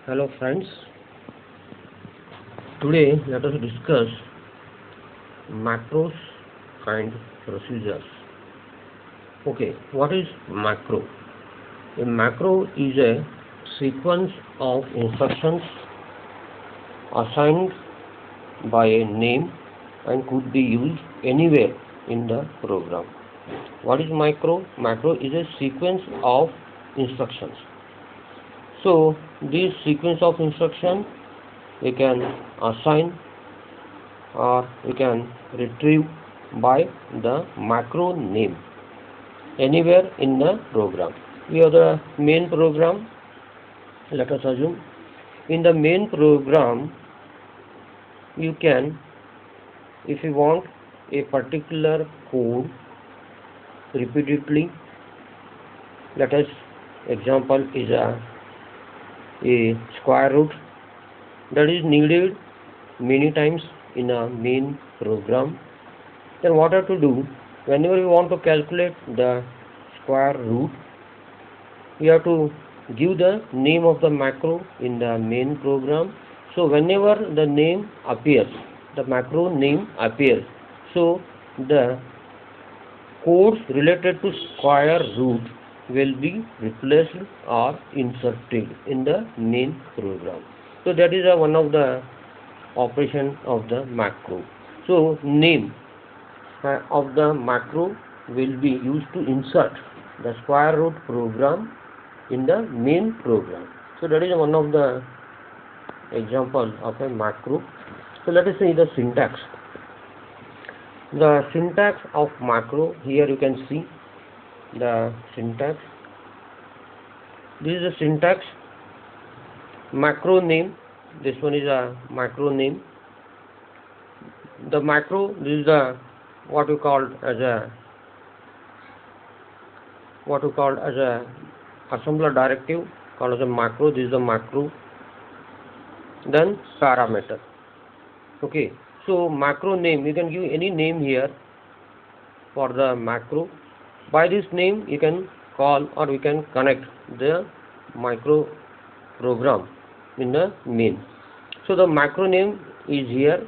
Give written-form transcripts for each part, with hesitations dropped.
Hello friends, today let us discuss macros and procedures. Okay, what is macro? A macro is a sequence of instructions assigned by a name and could be used anywhere in the program. What is macro? Macro is a sequence of instructions. So this sequence of instruction we can assign or we can retrieve by the macro name anywhere in the program. We have the main program. Let us assume in the main program you can, if you want a particular code repeatedly, let us example is a square root that is needed many times in a main program. Then what have to do, whenever you want to calculate the square root, we have to give the name of the macro in the main program. So whenever the name appears, the macro name appears, so the codes related to square root will be replaced or inserted in the main program. So that is one of the operation of the macro. So name of the macro will be used to insert the square root program in the main program. So that is one of the example of a macro. So let us see the syntax. The syntax of macro, here you can see the syntax. This is the syntax. Macro name, this one is a macro name. The macro, this is the what we call as a assembler directive called as a macro. This is the macro. Then parameter. Okay, so macro name, you can give any name here for the macro. By this name you can call or we can connect the micro program in the main. So the macro name is here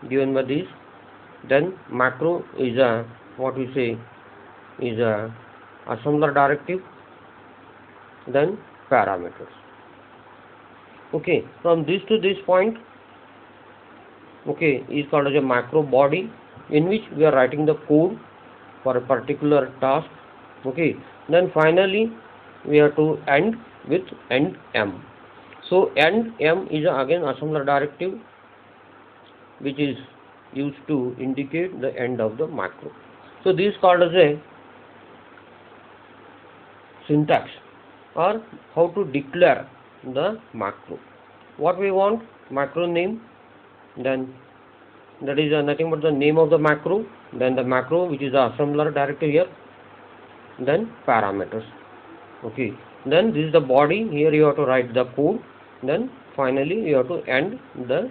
given by this. Then macro is a what we say is a assembler directive. Then parameters. Okay, from this to this point, okay, is called as a macro body, in which we are writing the code for a particular task. Okay, then finally we have to end with end m. So end m is again assembler directive, which is used to indicate the end of the macro. So this is called as a syntax, or how to declare the macro. What we want, macro name, then that is nothing but the name of the macro, then the macro which is the assembler directive here, then parameters. Okay, then this is the body, here you have to write the code, then finally you have to end the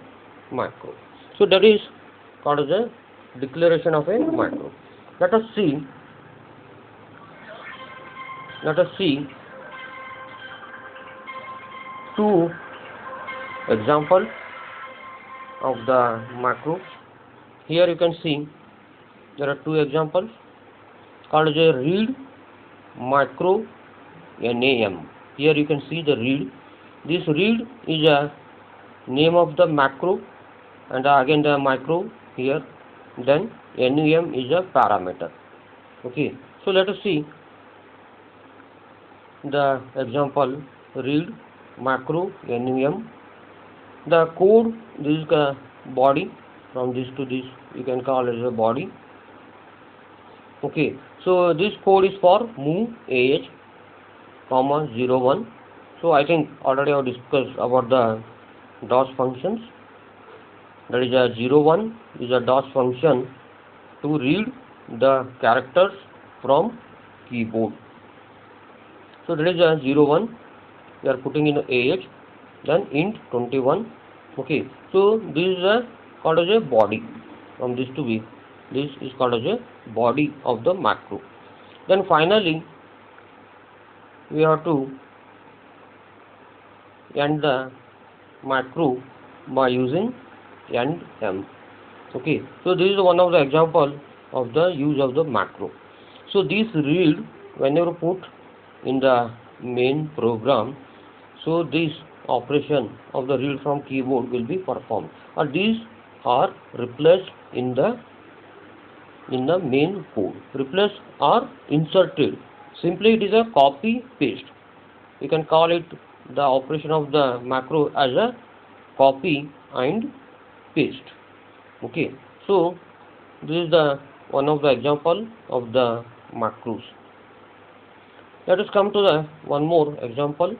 macro. So that is called as a declaration of a macro. Let us see two examples of the macro. Here you can see there are two examples called as a read macro NAM. Here you can see the read. This read is a name of the macro and again the macro here. Then NUM is a parameter. Okay, so let us see the example read macro NUM. The code, this is the body, from this to this you can call it as a body. Okay, so this code is for move AH comma 01. So I think already I have discussed about the DOS functions. That is a 01 is a DOS function to read the characters from keyboard. So that is a 01, we are putting in AH, then int 21. Okay, so this is called as a body. From this to this is called as a body of the macro. Then finally we have to and the macro by using and m. Okay, so this is one of the example of the use of the macro. So this read, whenever put in the main program, so this operation of the read from keyboard will be performed, or these are replaced in the main code. Replaced or inserted, simply it is a copy paste. You can call it the operation of the macro as a copy and paste. Okay, so this is the one of the example of the macros. Let us come to the one more example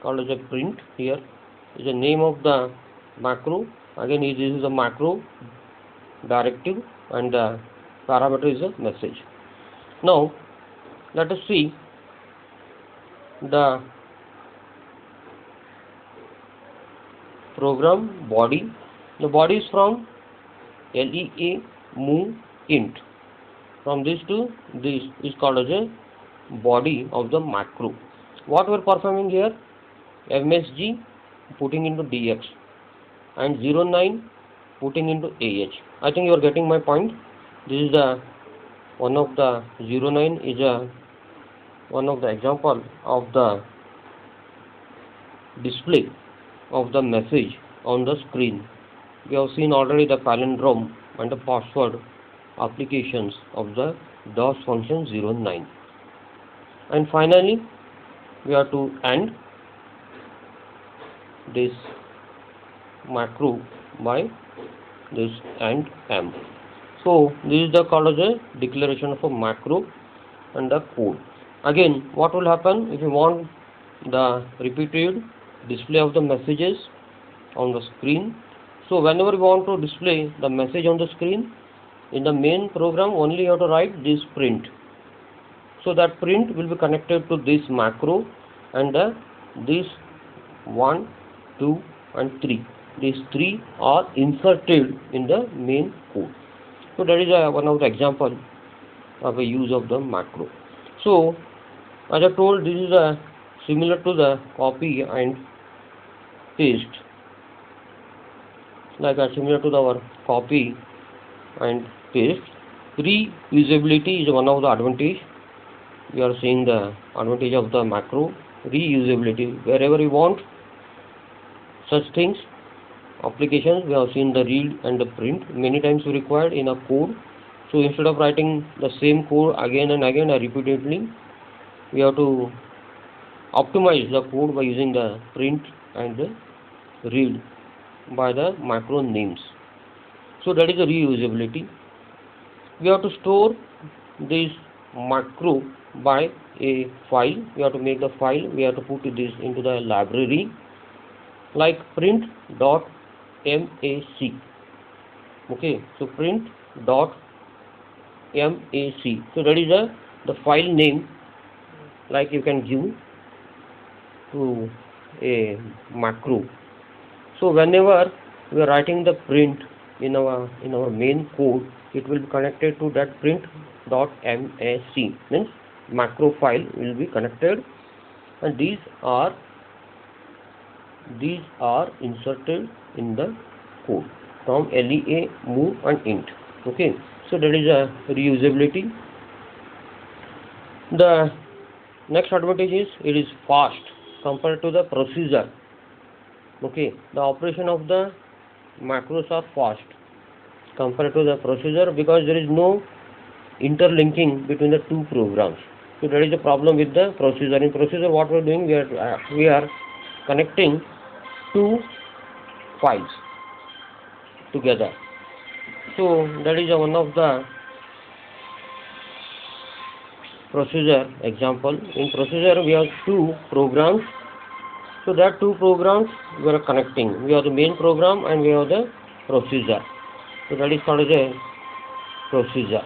called as a print. Here is the name of the macro. Again, this is the macro directive and the parameter is a message. Now let us see the program body. The body is from LEA move int. From this to this is called as a body of the macro. What we are performing here? MSG putting into DX and 09 putting into AH. I think you are getting my point. This is the one of the 09 is a one of the example of the display of the message on the screen. We have seen already the palindrome and the password applications of the DOS function 09. And finally, we have to end this macro by this and m. So this is the called as a declaration of a macro and the code. Again, what will happen if you want the repeated display of the messages on the screen? So whenever you want to display the message on the screen, in the main program only you have to write this print. So that print will be connected to this macro and this 1, 2 and 3. These 3 are inserted in the main code. So that is one of the example of a use of the macro. So as I told, this is similar to the copy and paste, like similar to our copy and paste. Reusability is one of the advantage. We are seeing the advantage of the macro. Reusability, wherever you want such things, applications, we have seen the read and the print many times required in a code. So instead of writing the same code again and again repeatedly, we have to optimize the code by using the print and the read by the macro names. So that is the reusability. We have to store this macro by a file. We have to make the file. We have to put this into the library like print.mac. Okay, so print.mac. So that is the file name, like you can give to a macro. So whenever we are writing the print in our main code, it will be connected to that print.mac, means macro file will be connected, and these are inserted in the code from LEA move and int. Okay, so that is a reusability. The next advantage is it is fast compared to the procedure. Okay, the operation of the macros are fast compared to the procedure because there is no interlinking between the two programs. So that is the problem with the procedure. In procedure, what we are doing, we are connecting two files together. So that is one of the procedure example. In procedure, we have two programs. So that two programs we are connecting. We have the main program and we have the procedure. So that is called as a procedure.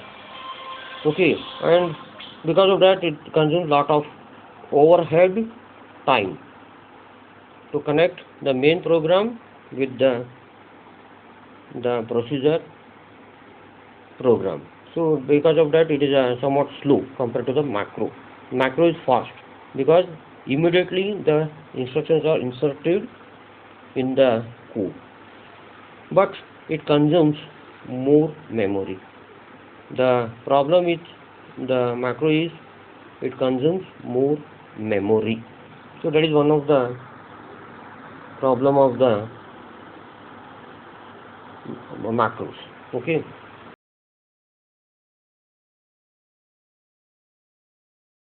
Okay, and because of that, it consumes a lot of overhead time to connect the main program with the procedure program. So because of that, it is somewhat slow compared to the macro. Macro is fast because immediately the instructions are inserted in the code, but it consumes more memory. The problem with the macro is it consumes more memory. So that is one of the problem of the macros. Okay.